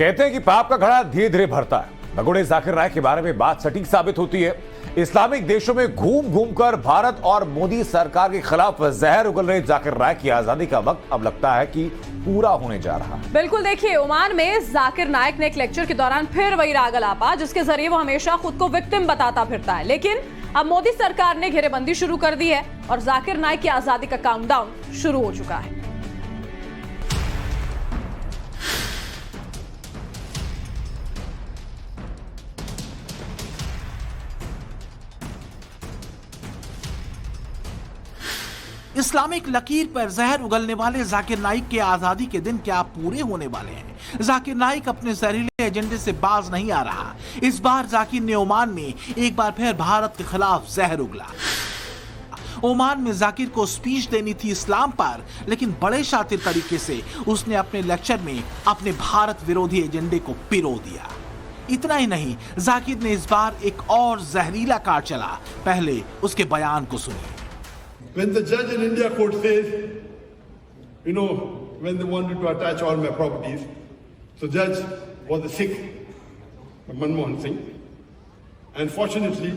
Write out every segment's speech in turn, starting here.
कहते हैं कि पाप का घड़ा धीरे धीरे भरता है। भगोड़े जाकिर नाइक के बारे में बात सटीक साबित होती है। इस्लामिक देशों में घूम घूम कर भारत और मोदी सरकार के खिलाफ जहर उगल रहे जाकिर नाइक की आजादी का वक्त अब लगता है कि पूरा होने जा रहा है। बिल्कुल, देखिए ओमान में जाकिर नाइक ने एक लेक्चर के दौरान फिर वही राग अलापा, जिसके जरिए वो हमेशा खुद को विक्टिम बताता फिरता है। लेकिन अब मोदी सरकार ने घेरेबंदी शुरू कर दी है और जाकिर नाइक की आजादी का काउंटडाउन शुरू हो चुका है। इस्लामिक लकीर पर जहर उगलने वाले जाकिर नाइक के आजादी के दिन क्या पूरे होने वाले हैं? जाकिर नाइक अपने जहरीले एजेंडे से बाज नहीं आ रहा। इस बार जाकिर ने ओमान में एक बार फिर भारत के खिलाफ जहर उगला। ओमान में जाकिर को स्पीच देनी थी इस्लाम पर, लेकिन बड़े शातिर तरीके से उसने अपने लेक्चर में अपने भारत विरोधी एजेंडे को पिरो दिया। इतना ही नहीं, जाकिर ने इस बार एक और जहरीला कार्ड चला। पहले उसके बयान को सुनिए। When the judge in India court says, you know, when they wanted to attach all my properties, so judge was a Sikh, Manmohan Singh, and fortunately,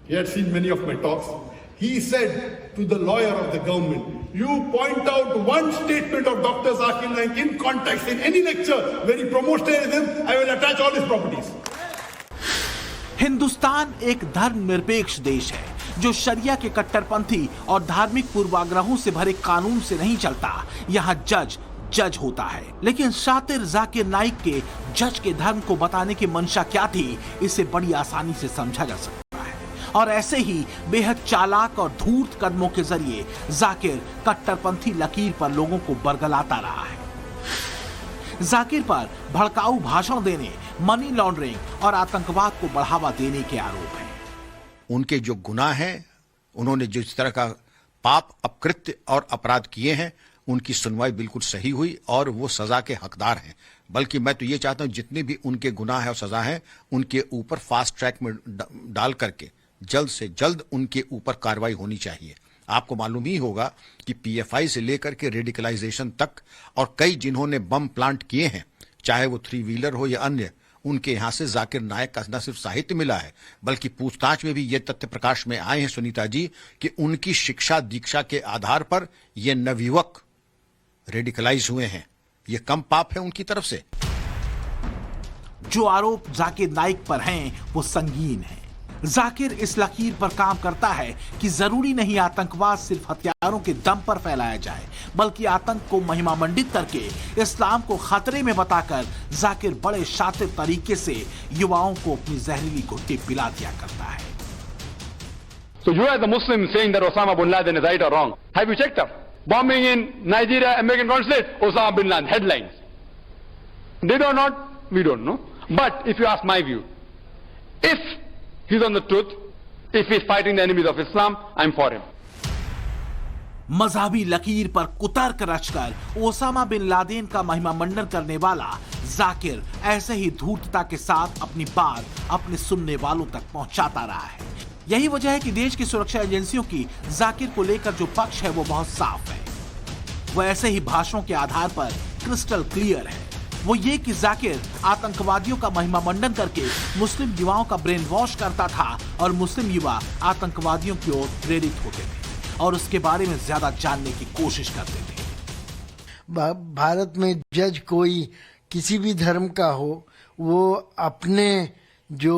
he had seen many of my talks. He said to the lawyer of the government, you point out one statement of Dr. Zakir Naik in context in any lecture where he promotes terrorism, I will attach all his properties. Hindustan एक धर्मनिरपेक्ष देश है जो शरिया के कट्टरपंथी और धार्मिक पूर्वाग्रहों से भरे कानून से नहीं चलता। यहाँ जज होता है। लेकिन शातिर जाकिर नाइक के जज के धर्म को बताने की मंशा क्या थी, इसे बड़ी आसानी से समझा जा सकता है। और ऐसे ही बेहद चालाक और धूर्त कदमों के जरिए जाकिर कट्टरपंथी लकीर पर लोगों को बरगलाता रहा है। जाकिर पर भड़काऊ भाषण देने, मनी लॉन्ड्रिंग और आतंकवाद को बढ़ावा देने के आरोप हैं। उनके जो गुनाह हैं, उन्होंने जिस तरह का पाप, अपकृत्य और अपराध किए हैं, उनकी सुनवाई बिल्कुल सही हुई और वो सजा के हकदार हैं। बल्कि मैं तो ये चाहता हूं जितने भी उनके गुनाह है और सजा है, उनके ऊपर फास्ट ट्रैक में डाल करके जल्द से जल्द उनके ऊपर कार्रवाई होनी चाहिए। आपको मालूम ही होगा कि पीएफआई से लेकर के रेडिकलाइजेशन तक और कई जिन्होंने बम प्लांट किए हैं, चाहे वो 3 व्हीलर हो या अन्य, उनके यहां से जाकिर नाइक का न सिर्फ साहित्य मिला है, बल्कि पूछताछ में भी ये तथ्य प्रकाश में आए हैं सुनीता जी कि उनकी शिक्षा दीक्षा के आधार पर ये नवयुवक रेडिकलाइज हुए हैं। ये कम पाप है उनकी तरफ से? जो आरोप जाकिर नाइक पर हैं, वो संगीन है। जाकिर इस लकीर पर काम करता है कि जरूरी नहीं आतंकवाद सिर्फ हथियारों के दम पर फैलाया जाए, बल्कि आतंक को महिमामंडित करके इस्लाम को खतरे में बताकर जाकिर बड़े शातिर तरीके से युवाओं को अपनी जहरीली घुट्टी पिला दिया करता है। So you as a Muslim saying that Osama bin Laden is right or wrong? Have you checked up? Bombing in Nigeria, American consulate, Osama bin Laden, headlines. Did or not? We don't know. But if you ask my view, if he's on the truth, if he's fighting the enemies of Islam, I'm for him. मजहबी लकीर पर कुतर्क रचकर Osama bin Laden का महिमा मंडन करने वाला जाकिर ऐसे ही धूर्तता के साथ अपनी बात अपने सुनने वालों तक पहुंचाता रहा है। यही वजह है कि देश की सुरक्षा एजेंसियों की जाकिर को लेकर जो पक्ष है वो बहुत साफ है। वो ऐसे ही भाषणों के आधार पर क्रिस्टल क्लियर है। वो ये कि जाकिर आतंकवादियों का महिमा मंडन करके मुस्लिम युवाओं का ब्रेन वॉश करता था और मुस्लिम युवा आतंकवादियों की ओर प्रेरित होते थे और उसके बारे में ज्यादा जानने की कोशिश करते थे। भारत में जज कोई किसी भी धर्म का हो, वो अपने जो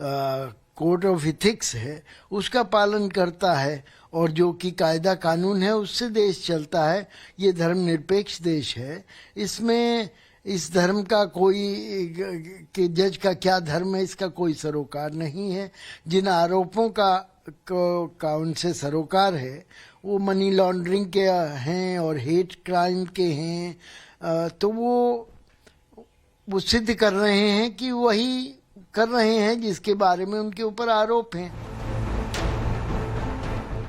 कोड ऑफ इथिक्स है उसका पालन करता है और जो कि कायदा कानून है उससे देश चलता है। ये धर्मनिरपेक्ष देश है। इसमें इस धर्म का कोई कि जज का क्या धर्म है इसका कोई सरोकार नहीं है। जिन आरोपों का उनसे सरोकार है वो मनी लॉन्ड्रिंग के हैं और हेट क्राइम के हैं, तो वो सिद्ध कर रहे हैं कि वही कर रहे हैं जिसके बारे में उनके ऊपर आरोप हैं।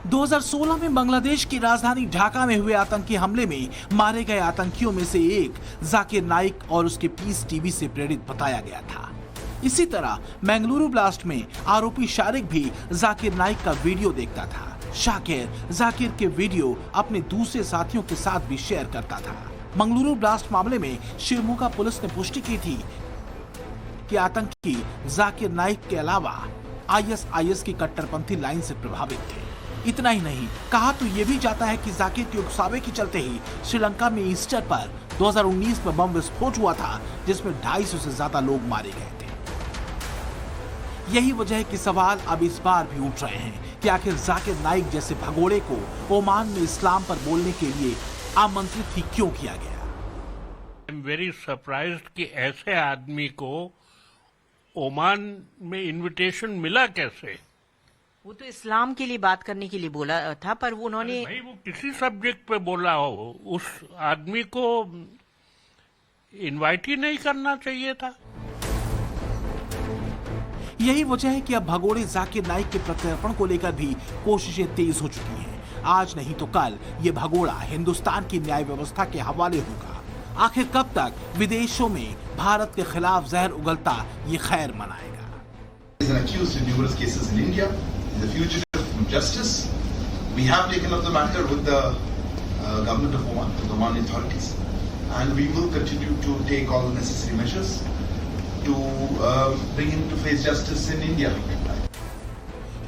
2016 में बांग्लादेश की राजधानी ढाका में हुए आतंकी हमले में मारे गए आतंकियों में से एक जाकिर नाइक और उसके पीस टीवी से प्रेरित बताया गया था। इसी तरह बेंगलुरु ब्लास्ट में आरोपी शारिक भी जाकिर नाइक का वीडियो देखता था। शाकिर जाकिर के वीडियो अपने दूसरे साथियों के साथ भी शेयर करता था। मंगलुरु ब्लास्ट मामले में शिवमोगा पुलिस ने पुष्टि की थी कि आतंकी जाकिर नाइक के अलावा आईएसआईएस की कट्टरपंथी लाइन से प्रभावित थे। इतना ही नहीं, कहा तो ये भी जाता है कि जाकिर के उकसावे के चलते ही श्रीलंका में ईस्टर पर 2019 में बम विस्फोट हुआ था, जिसमें 250 से ज्यादा लोग मारे गए थे। यही वजह है कि सवाल अब इस बार भी उठ रहे हैं कि आखिर जाकिर नाइक जैसे भगोड़े को ओमान में इस्लाम पर बोलने के लिए आमंत्रित ही क्यों किया गया। आई एम वेरी सरप्राइज्ड कि ऐसे आदमी को ओमान में इनविटेशन मिला कैसे। वो तो इस्लाम के लिए बात करने के लिए बोला था, पर वो उन्होंने भाई वो किसी सब्जेक्ट पे बोला हो, उस आदमी को इनवाइट ही नहीं करना चाहिए था। यही वजह है कि अब भगोड़े जाकिर नाइक के प्रत्यर्पण को लेकर भी कोशिशें तेज हो चुकी हैं। आज नहीं तो कल ये भगोड़ा हिंदुस्तान की न्याय व्यवस्था के हवाले होगा। आखिर कब तक विदेशों में भारत के खिलाफ जहर उगलता ये खैर मनाएगा। The fugitive from justice. We have taken up the matter with the government of Oman, the Oman authorities, and we will continue to take all the necessary measures to bring him to face justice in India.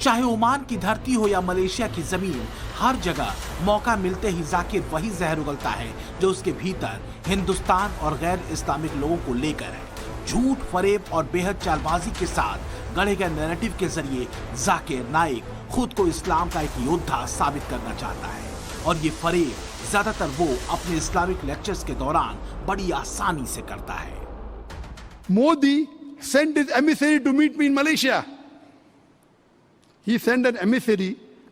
चाहे Oman की धरती हो या Malaysia की जमीन, हर जगह मौका मिलते ही जाकिर वही जहर उगलता है जो उसके भीतर हिंदुस्तान और गैर इस्लामिक लोगों को लेकर है। झूठ, फरेब और बेहद चालबाजी के साथ गढ़े गए नैरेटिव के जरिए जाकिर नाइक खुद को इस्लाम का एक योद्धा साबित करना चाहता है, और ये फरेब ज्यादातर वो अपने इस्लामिक लेक्चर्स के दौरान बड़ी आसानी से करता है। Modi sent his emissary to meet me in Malaysia. He sent an emissary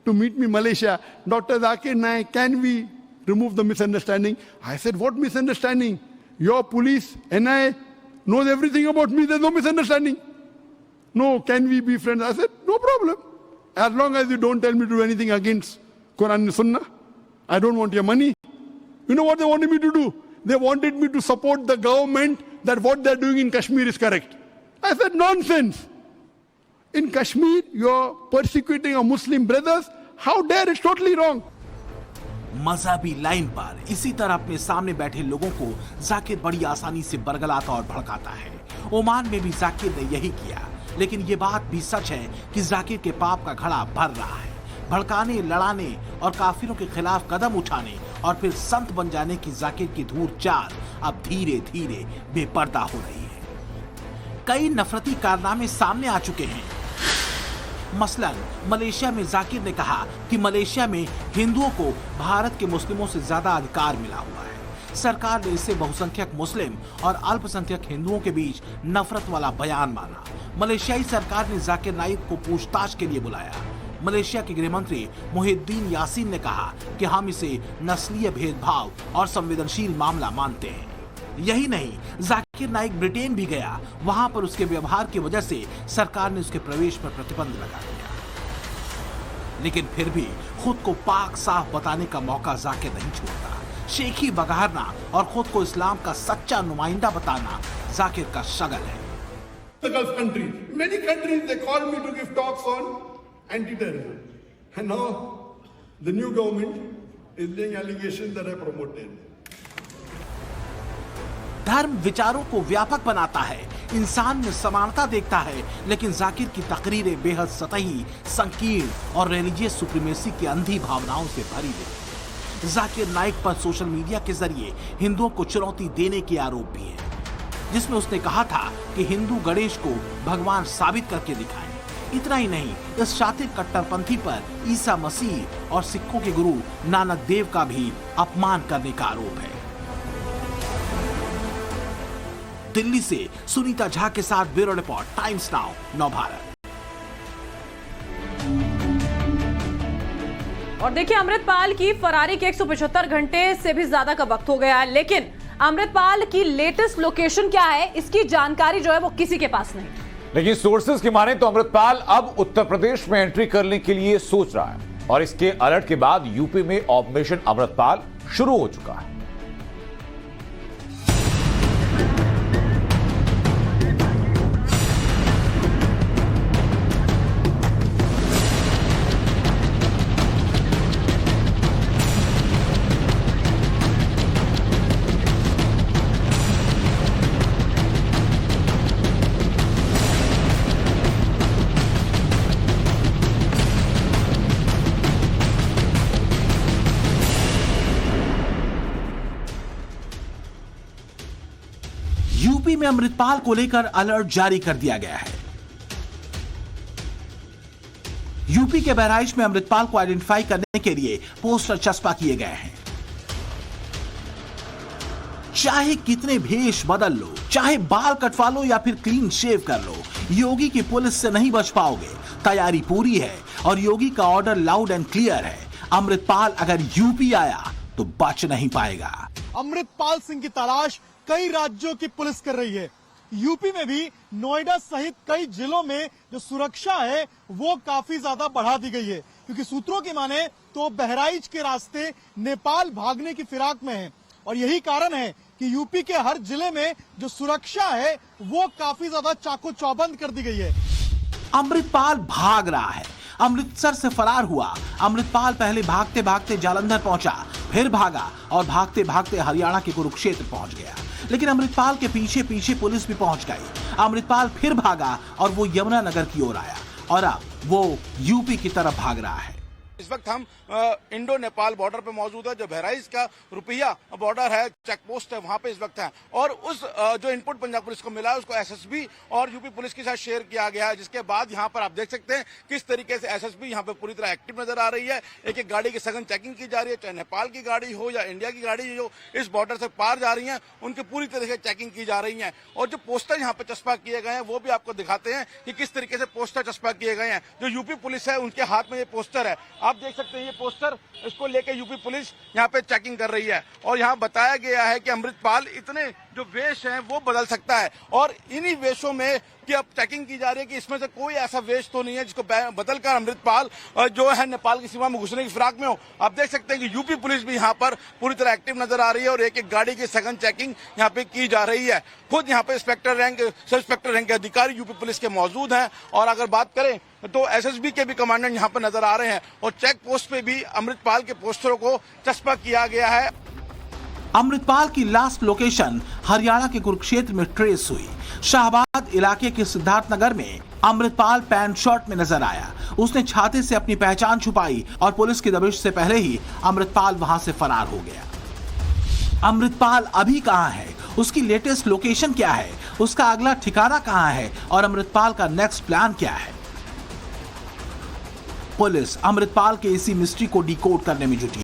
to meet me in Malaysia. Dr. Zakir Naik, can we remove the misunderstanding? I said, what misunderstanding? Your police, NIA, knows everything about me. There's no misunderstanding. No, can we be friends? I said, no problem. As long as you don't tell me to do anything against Quran and Sunnah. I don't want your money. You know what they wanted me to do? They wanted me to support the government that what they're doing in Kashmir is correct. I said, nonsense. In Kashmir, you're persecuting our Muslim brothers. How dare, it's totally wrong. मजहबी line पर इसी तरह अपने सामने बैठे लोगों को जाकिर बड़ी आसानी से बरगलाता और भड़काता है। ओमान में भी जाकिर ने यही किया, लेकिन ये बात भी सच है कि जाकिर के पाप का घड़ा भर रहा है। भड़काने, लड़ाने और काफिरों के खिलाफ कदम उठाने और फिर संत बन जाने की जाकिर की धूर्त चाल अब धीरे धीरे बेपर्दा हो रही है। कई नफरती कारनामे सामने आ चुके हैं। मसलन मलेशिया में जाकिर ने कहा कि मलेशिया में हिंदुओं को भारत के मुस्लिमों से ज्यादा अधिकार मिला हुआ है। सरकार ने इसे बहुसंख्यक मुस्लिम और अल्पसंख्यक हिंदुओं के बीच नफरत वाला बयान माना। मलेशियाई सरकार ने जाकिर नाइक को पूछताछ के लिए बुलाया। मलेशिया के गृह मंत्री मुहिद्दीन यासीन ने कहा कि हम इसे नस्लीय भेदभाव और संवेदनशील मामला मानते हैं। यही नहीं, जाकिर नाइक ब्रिटेन भी गया। वहां पर उसके व्यवहार की वजह से सरकार ने उसके प्रवेश पर प्रतिबंध लगा दिया। लेकिन फिर भी खुद को पाक साफ बताने का मौका जाकिर नहीं छोड़ता। शेखी बघारना और खुद को इस्लाम का सच्चा नुमाइंदा बताना जाकिर का शगल है। The Gulf countries, many countries, they called me to give talks on anti-terrorism. And now the new government is laying allegations that I promoted. धर्म विचारों को व्यापक बनाता है, इंसान में समानता देखता है, लेकिन जाकिर की तकरीरें बेहद सतही, संकीर्ण और रिलीजियस सुप्रीमेसी की अंधी भावनाओं से भरी हुई। जाकिर नाइक पर सोशल मीडिया के जरिए हिंदुओं को चुनौती देने के आरोप भी है, जिसमें उसने कहा था कि हिंदू गणेश को भगवान साबित करके दिखाएं। इतना ही नहीं, इस शातिर कट्टरपंथी पर ईसा मसीह और सिखों के गुरु नानक देव का भी अपमान करने का आरोप है। दिल्ली से सुनीता झा के साथ bureau report, times now, Navbharat. और देखिए, अमृतपाल की फरारी के 175 घंटे से भी ज्यादा का वक्त हो गया है, लेकिन अमृतपाल की लेटेस्ट लोकेशन क्या है, इसकी जानकारी जो है वो किसी के पास नहीं। लेकिन सोर्सेज की माने तो अमृतपाल अब उत्तर प्रदेश में एंट्री करने के लिए सोच रहा है, और इसके अलर्ट के बाद यूपी में ऑपरेशन अमृतपाल शुरू हो चुका है। यूपी में अमृतपाल को लेकर अलर्ट जारी कर दिया गया है। यूपी के बहराइच में अमृतपाल को आइडेंटिफाई करने के लिए पोस्टर चस्पा किए गए हैं। चाहे कितने भेष बदल लो, चाहे बाल कटवा लो या फिर क्लीन शेव कर लो, योगी की पुलिस से नहीं बच पाओगे। तैयारी पूरी है और योगी का ऑर्डर लाउड एंड क्लियर है। अमृतपाल अगर यूपी आया तो बच नहीं पाएगा। अमृतपाल सिंह की तलाश कई राज्यों की पुलिस कर रही है। यूपी में भी नोएडा सहित कई जिलों में जो सुरक्षा है वो काफी ज्यादा बढ़ा दी गई है, क्योंकि सूत्रों की माने तो बहराइच के रास्ते नेपाल भागने की फिराक में है और यही कारण है कि यूपी के हर जिले में जो सुरक्षा है वो काफी ज्यादा चाको चौबंद कर दी गई है। अमृतपाल भाग रहा है, अमृतसर से फरार हुआ। अमृतपाल पहले भागते भागते जालंधर पहुंचा, फिर भागा और भागते भागते हरियाणा के कुरुक्षेत्र पहुंच गया। लेकिन अमृतपाल के पीछे पीछे पुलिस भी पहुंच गई। अमृतपाल फिर भागा और वो यमुनानगर की ओर आया और अब वो यूपी की तरफ भाग रहा है। इस वक्त हम इंडो नेपाल बॉर्डर पे मौजूद है, जो बहराइच का रुपया बॉर्डर है, चेक पोस्ट है, वहां पे इस वक्त है। और उस जो इनपुट पंजाब पुलिस को मिला है उसको एसएसबी और यूपी पुलिस के साथ शेयर किया गया है, जिसके बाद यहां पर आप देख सकते हैं किस तरीके से एसएसबी यहां पे पूरी तरह एक्टिव नजर आ रही है। एक एक गाड़ी की सघन चेकिंग की जा रही है, चाहे नेपाल की गाड़ी हो या इंडिया की गाड़ी जो इस बॉर्डर से पार जा रही है, उनकी पूरी तरह से चेकिंग की जा रही है। और जो पोस्टर यहाँ पे चस्पा किए गए हैं वो भी आपको दिखाते हैं कि किस तरीके से पोस्टर चस्पा किए गए हैं। जो यूपी पुलिस है उनके हाथ में ये पोस्टर है, आप देख सकते हैं ये पोस्टर, इसको लेके यूपी पुलिस यहाँ पे चेकिंग कर रही है। और यहाँ बताया गया है कि अमृतपाल इतने जो वेश हैं वो बदल सकता है और इन्हीं वेशों में कि अब चेकिंग की जा रही है कि इसमें से कोई ऐसा वेश तो नहीं है जिसको बदलकर अमृतपाल जो है नेपाल की सीमा में घुसने की फिराक में हो। आप देख सकते हैं कि यूपी पुलिस भी यहाँ पर पूरी तरह एक्टिव नजर आ रही है और एक एक गाड़ी की सघन चेकिंग यहाँ पे की जा रही है। खुद यहाँ पे inspector rank, sub inspector rank के अधिकारी यूपी पुलिस के मौजूद हैं। और अगर बात करें तो एसएसबी के भी कमांडेंट यहाँ पर नजर आ रहे हैं और चेक पोस्ट पे भी अमृतपाल के पोस्टरों को चस्पा किया गया है। अमृतपाल की लास्ट लोकेशन हरियाणा के कुरुक्षेत्र में ट्रेस हुई। शाहबाद इलाके के सिद्धार्थनगर में अमृतपाल पैंट शर्ट में नजर आया। उसने छाते से अपनी पहचान छुपाई और पुलिस की दबिश से पहले ही अमृतपाल वहां से फरार हो गया। अमृतपाल अभी कहां है, उसकी लेटेस्ट लोकेशन क्या है, उसका अगला ठिकाना कहां है और अमृतपाल का नेक्स्ट प्लान क्या है? पुलिस अमृतपाल के इसी मिस्ट्री को डिकोड करने में जुटी।